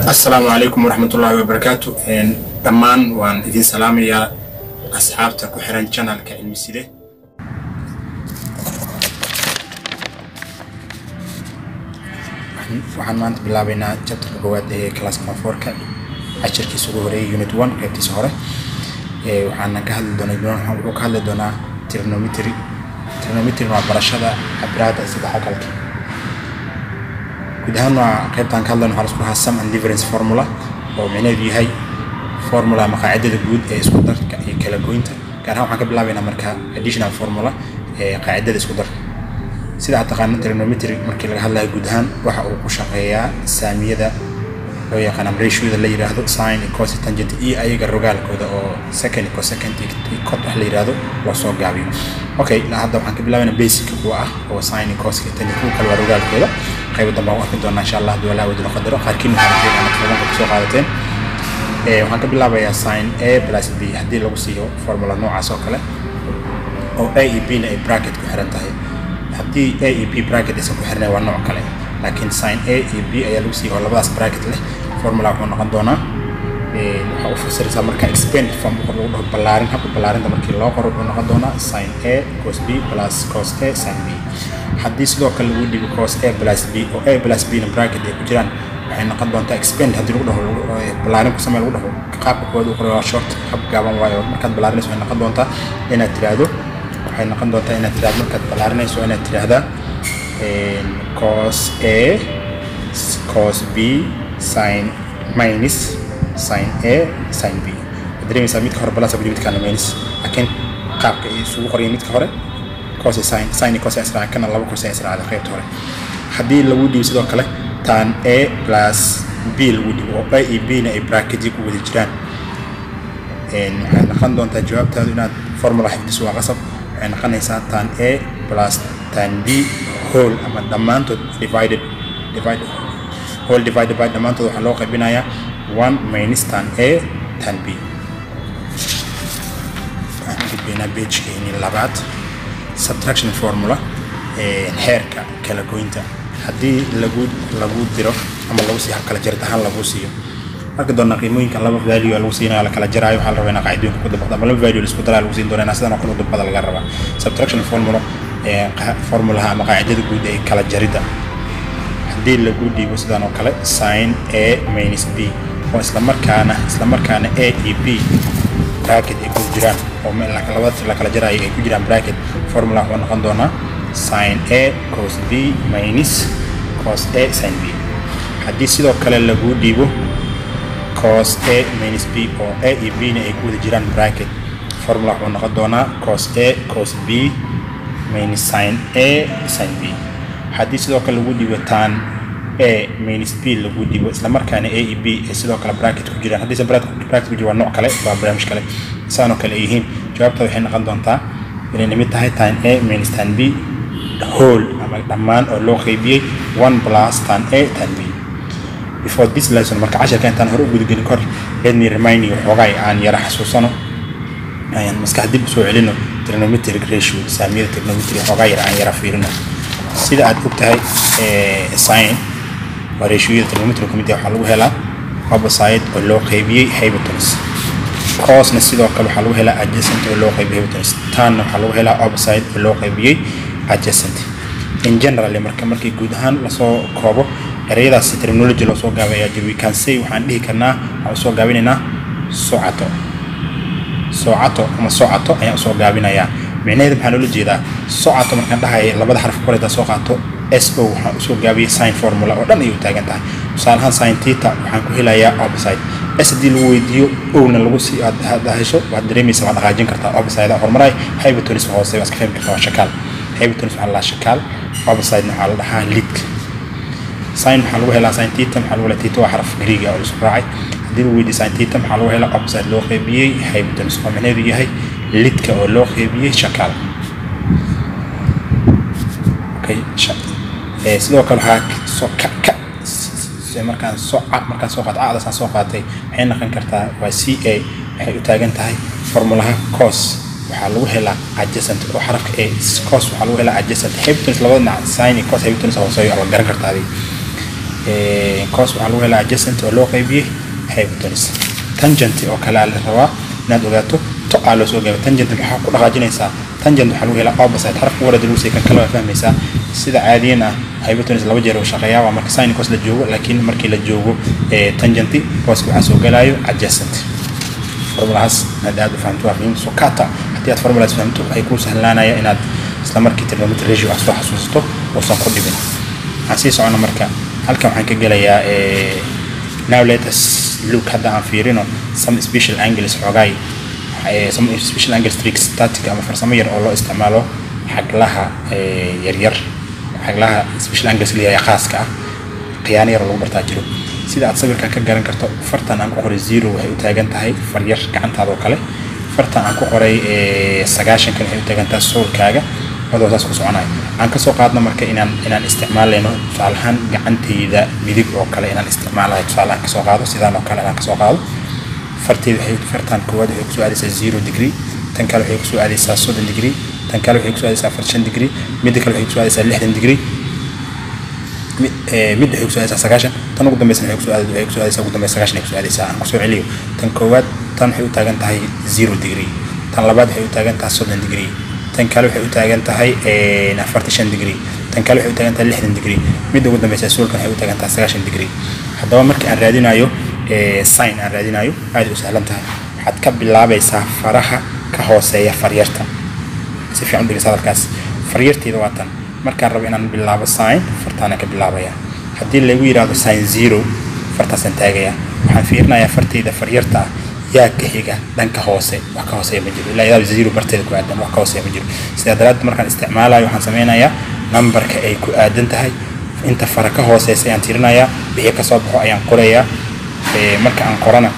السلام عليكم ورحمة الله وبركاته. دمان وان إذن سلام يا أصحابتا كحران channel كعلمي سيدة. waxaan maanta bilaabaynaa chapterka koowaad ee class 4ka casharkiisa ugu horeeyay unit 1 qaybtiisa hore waxaan ka hadli doonaa trigonometry waa barashada cabbiraadda saddexagalka guud ahaan waa qaybtan ka hadlayno waxa la isku dhahaa sum and difference formula oo macnaheedu yahay formula ama qaacidada guud ee isku darka iyo kala goynta gaar ahaan waxaan ka bilaabaynaa marka additional formula ee qaacidada isku darka sida aad taqaanid trigonometry markii laga hadlayo guud ahaan waxa uu ku shaqeeyaa saamiyada loo yaqaan ratio-da la yiraahdo sin cos tangent iyo ayaga rogaalkooda oo secant cosecant iyo cot wax la yiraahdo waa soo gaabiyo okay hadda waxaan ka bilaabaynaa basic kuwa ah oo sin cos tangent ku kala rogaalkooda qayb dambe waan arki doonaa insha Allah duwala wadana qadaro qaarkiin waxaan jeedaan ka soo qaadateen waxaan ka bilaabayaa sin a plus b hadii lagu siiyo formula noocaas oo kale oo a iyo b na ay bracket ku xiran tahay hadii a iyo b bracket isku xirnay waa nooc kale laakiin sin a iyo b ayaa lagu siiyo labadaas bracket leh formula wuxuu noqon doonaa waxa uu fasiraysaa marka expand from lagu dhaho ballaarin habka ballaarinta markii loo qoro wuxuu noqon doonaa sin a cos b plus cos a sin b hadii sidoo kale lagu dhigo cos a plus b oo a plus b na bracket ay ku jiraan waxay noqon doontaa expand hadii lagu dhaho ballaarin ku sameeyo lagu dhaho qaabka koowaad uu qoro short hab gaaban waayo markaad ballaarinayso waxay noqon doontaa inaad tiraahdo waxay noqon doontaa inaad tiraahdo markaad ballaarinayso inaad tiraahdaa cos a cos b sin minus sin a sin b dareemaysaa midka hore balance ku midka minus laakiin qaabka ay isugu qoriyeen midka hore cos sin cos asra kana laba cos asra qaybta hore hadii lagu dhigo sidoo kale tan a plus b lagu dhigo oo a iyo b na ay bracket ku wada jiraan waxay noqon doontaa jawaabtaadu inaad formula xifdiso waa qasab waxay noqonaysaa tan a plus tan b whole ama dhamaantood divided whole divided by dhamaantood waxaa loo qaybinayaa 1 minus tan a tan b waxaan gudbaynaa page-keeni labaad subtraction formula heerka kala goynta haddii lagu diro ama lagu sii kala jarid ahaan lagu siiyo marka doona qiimooyinka laba value lagu siinayo la kala jaraayo waxa la rabaa in qaacidooyinka ku dabaqdo ama laba value la isku daraa lagu siin doonaa sidoo kale dabada laga rabaa subtraction formula ama qaacidada guud ee kala jarida hadii lagu dhigo sidaan oo kale sin a minus b oo isla markaana a iyo b bracket ay ku jiraan oo meel la kala jaraayo ay ku jiraan bracket formula waxay noqon doonaa sin a cos b minus cos a sin b hadii sidoo kale lagu dhigo cos a minus b oo a iyo b na ay ku jiraan bracket formula waxay noqon doonaa cos a cos b minus sin a sin b hadii sidoo kale lagu dhigo tan a minus b lagu dhigo isla markaana a iyo b ay sidoo kale bracket ku jiraan hadii bracket ku jiro nooc kale waa barnaamij kale saano kale yihiin jawaabta waxay noqon doontaa inay mid tahay tan a minus tan b whole ama dhammaan oo loo qaybiyay 1 plus tan a tan b before this lesson marka casharka intaan hore u gudgelin kor let me remind you xoogay aan yara xasuusano ayaan maskax dib u soo celino trigonometric ratio saamiyada trigonometry xoogay aan yara fiirino sida aad ogtahay sin waa ratio trigonometry kumid waxa lagu helaa opposite oo loo qaybiyay hypotenuse cosna sidoo kale waxa lagu helaa adjacent oo loo qaybiyay hypotenuse tan waxa lagu helaa opposite oo loo qaybiyay adjacent in general markii guud ahaan la soo koobo ereyadaas terminology loo soo gaabiyo we can say waxaan dhihi karnaa waxaan soo gaabinaynaa socato ayaan soo gaabinayaa macnaheedu maxaa loo jeedaa socato markaan dhahay labada xaraf koreyda soo qaato so waxaan soo gaabiyay sin formula oo dhan ay u taagan tahay tusaale ahaan sin theta waxaan ku helayaa opposite s hadii lagu weydiiyo owna lagu sii aad hesho waad dareemaysaa waad dhaqaajin kartaa opposite hormaray hypotenuse hoose waa iska fahmi kartaa waa shakaal hypotenuse waxaa la shakaal opposite waxaa la dhahaa lidka sin waxaa lagu helaa sin theta waxaa lagu helaa theta waa xaraf Greek oo isku raacay hadii lagu weydiiyo sin theta waxaa lagu helaa opposite loo qaybiyay hypotenuse oo macnaheedu yahay lidka oo loo qaybiyay shakaal okay sidoo kale waxaa markaan soo qaatay waxay noqon kartaa waa ca waxay u taagan tahay formulaha cos waxaa lagu helaa adjacent oo xarafka a cos waxaa lagu helaa adjacent hypotenuse labadana sin cos hypotenuse hoose ay garan kartaa cos waxaa lagu helaa adjacent oo loo qaybiyey hypotenuse tangent oo kale la rabaa inaad ogaato to aa loo soo gaabo tangent maxaa ku dhaqaajinaysaa tangent waxaa lagu helaa opposite xarafka warada lagu kan kale waa fahmaysaa sida caadiyan ah hypotenuse laba jeer oo shaqeeyaa waa marka sin cos la joogo laakiin markii la joogo tangent cos waxaa soo galaayo adjacent formulahaas aad u fahamto waa soo kata hadii aad formulahaas fahamto ay ku sahlaanaya inaad isla markii trigonometry ratio aad soo xasuusto oo soo ku dhibin aan sii socono marka halkan waxaan ka gelayaa now let us look hadda aan fiirino some special angles xoogay some special angles tricks static ama farsamo yar oo loo isticmaalo xaglaha yar xaglaha special angles liya khaaska ah qiyaan yar lagu bartaa jiro sida aad sawirkan ka garan karto fartan aan ku qoray 0 waxay u taagan tahay far yar gacantaada oo kale fartan aan ku qoray 9 kan waxay u taagan tahay soolkaaga هذا أساس كسرنا عن كسر قادنا مركا إن استعمال لأنه صالحان جعنتي ذا بديك أو كلا إن استعمالها صالح كسر قاده سيدا ما كلا إن كسر قاده فرتي حيك فرتان كواد حيك سؤال إذا 0 degree تنكلو حيك سؤال إذا 7 degree تنكلو حيك سؤال إذا 14 degree ميدكلو حيك سؤال إذا 11 degree ميد حيك سؤال إذا 9 تنقد مثلا حيك سؤال إذا قد مثلا 9 حيك سؤال إذا كسر عليه تنكواد تن حيك تاجن تهاي 0 degree تنلباد حيك تاجن تهاي 7 degree تنكلو حيو تاجن تهاي 14 degree تنكلو حيو تاجن تهاي 6 degree ميد وقدام مسؤول كان حيو تاجن تهاي 9 degree هذا مرك أن رادينايو ساين أن رادينايو هذا وسهلا تهاي حد كبل لعبة فرحة كهوسية فريرتا سيف عندي رسالة كاس فريرتي دواتن مرك ربنا باللعبة ساين فرتانا كبل لعبة يا حدي اللي ويرا ساين 0 فرتا سنتاجيا وحنفيرنا يا فرتي إذا فريرتا يا كهيجا دنك هوسي وكهوسي مجرو لا يا زيرو برتيد كوادن وكهوسي مجرو سيادرات مركان استعمالها يوحنا سمينا يا نمبر كأي كوادن تهاي أنت فرق هوسي سيانتيرنا يا بهيك صبح أيام قرية مركان قرنا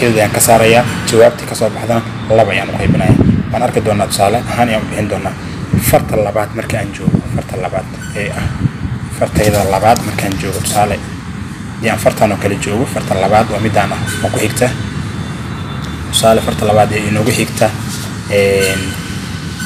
حيل ذا كسارة يا جوابتي كصبح هذا الله بيان قيبنا يا وأنا أركض دونا تصالة هاني يوم بهندونا فرت اللبات مركان جو فرت اللبات فرت إذا اللبات مركان جو تصالة يعني فرتانو كل جو فرت اللبات ومدانا وكهيكته سؤال فرت لبعض إنه بحكته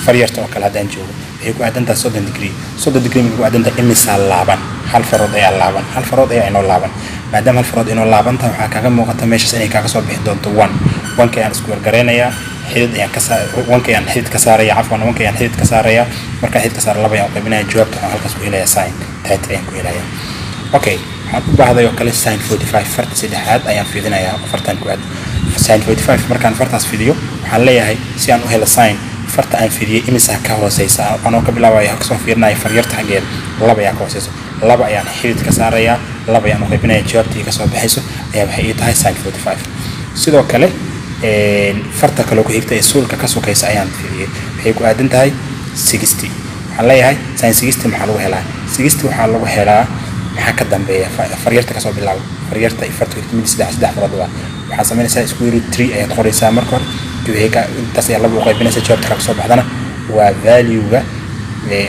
فريرته وكل هذا نجوا هيكو عدنتا 7 degree من عدنتا إمسال لعبان هل فرض أي لعبان هل فرض أي إنه لعبان ما دام هل فرض إنه لعبان تبع كأنه مقطع ماشي سنة كأسود بحدود 1 كيان سكوير جرينيا حيد يعني كسر 1 كيان حيد كسارية عفوا 1 كيان حيد كسارية مركا حيد كسار لبعض يعني قبلنا الجواب تبع هل كسوي إلى ساين تحت إيه كويلايا أوكي بعد يوكل ساين 45 فرت سدحات أيام في ذنايا فرتان كواد ساين 45 مركان فرتاس فيديو حليها هي سيان وهلا ساين فرت أن فيديو إمسها كهوسيسا أنا قبل لا يحكسون فيرنا يفريرت حاجات لبا يا كهوسيسا لبا يعني حيد كساريا لبا يعني قبلنا جوابتي كسر بحيسه أيام حقيقة هاي ساين 45 سيدو كله فرت كلو كهيكتا يسول كسر كيس أيام فيديو هيكو أدنت هاي 60 حليها هاي ساين 60 محلو هلا 60 محلو هلا maxaa ka dambeeya fariyarta ka soo bilaabo fariyarta ifartu mid 3 farood waa waxa sameynaysaa square root 3 ayaad qoraysaa marka hore jooga intaas ayaa lagu qaybinaysaa jawaabta ka soo baxdana waa value-ga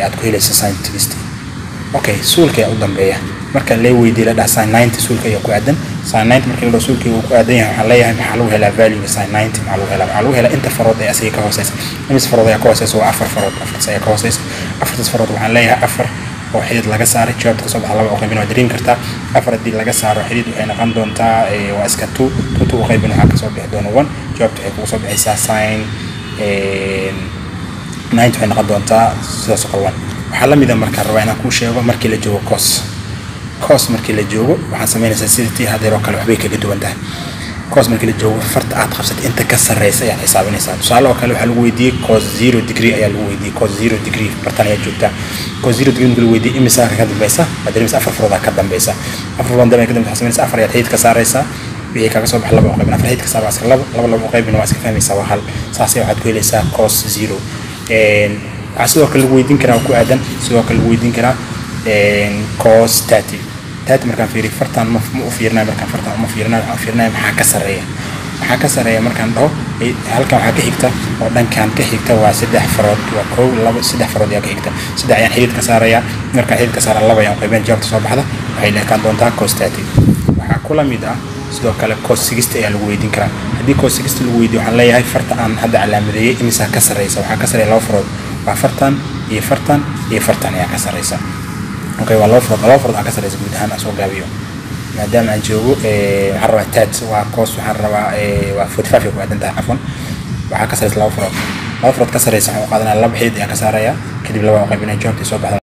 aad ku helaysaa sin 60 okay suulka ayaa u dambeeya marka la weydiiyo la dhaha sin 90 suulka ayaa ku aadan sin 90 marka la suulka uu ku aadan yahay waxa leeyahay maxaa lagu helaa value-ga sin 90 maxaa lagu helaa inta farood ee asiga ka hooseysa imis farood ayaa ka hooseysa waa 4 farood ayaa ka hooseysa 4 farood waxaan leeyahay 4 oo xidid laga saaray jawaabta ka soo baxda laba qaybin waa dareemi kartaa afar hadii laga saaro xidid waxay noqon doontaa waa iska 2 qaybin waxa ka soo bixi doona 1 jawaabta waxay ku soo bixaysaa sin 9 waxay noqon doontaa sidaas oo kale waxa la mid ah marka rabaa inaan ku sheego markii la joogo cos markii la joogo waxaan sameynaysaa sidii hadeer oo kale waxbay kaga duwan tahay cos markii la joogo farta aad qabsatay inta ka sareysa ayaa xisaabinaysaa tusaale oo kale waxa lagu weydiiyay cos 0 degree ayaa lagu weydiiyay cos 0 degree bartan ayaa joogta cos 0 degree lagu weydiiyay imisa ka dambaysa madarimis afar farood ka dambaysa afar farood ka dambaysa sameynaysaa afar ayaa xidid ka saaraysa wixii kaga soo bax laba qaybin afar xidid ka saaraysa laba qaybin waa iska fahmaysaa waa hal saas ayaa waxaad ku helaysaa cos 0 sidoo kale lagu weydiin karaa ku aadan sidoo kale lagu weydiin karaa cos 30 تات مركان فيري فرتان مفيرنا مركان فرتان مفيرنا محا كسرية مركان ده هل كان حاجة حكتا ودن كان كحكتا وسدح فرود وكو لب سدح فرود يا كحكتا سدح يعني حيد كسرية مركان حيد كسر الله يعني قيبان جاب تصبح هذا وهي اللي كان دون تاع كوستاتي وحكولا ميدا سدوا كلا كوس 60 يا لويدين كرا هدي كوس 60 لويدي وحنا ليه هاي فرتان هذا علامة إمسا كسرية وحا كسرية لو فرود وفرتان يفرتان يا كسرية اوكي والله فرض على كسر اسم دهان اسوق جابيو maadaama aan joogo waxaan rabaa tat waa course waxaan rabaa waa 45 ku aadan tahay afwan waxaa ka sareysa laba furood ka sareysa waxaan u qaadanaa laba xid ayaan ka saaraya kadib laba qaybinay joogta soo baxda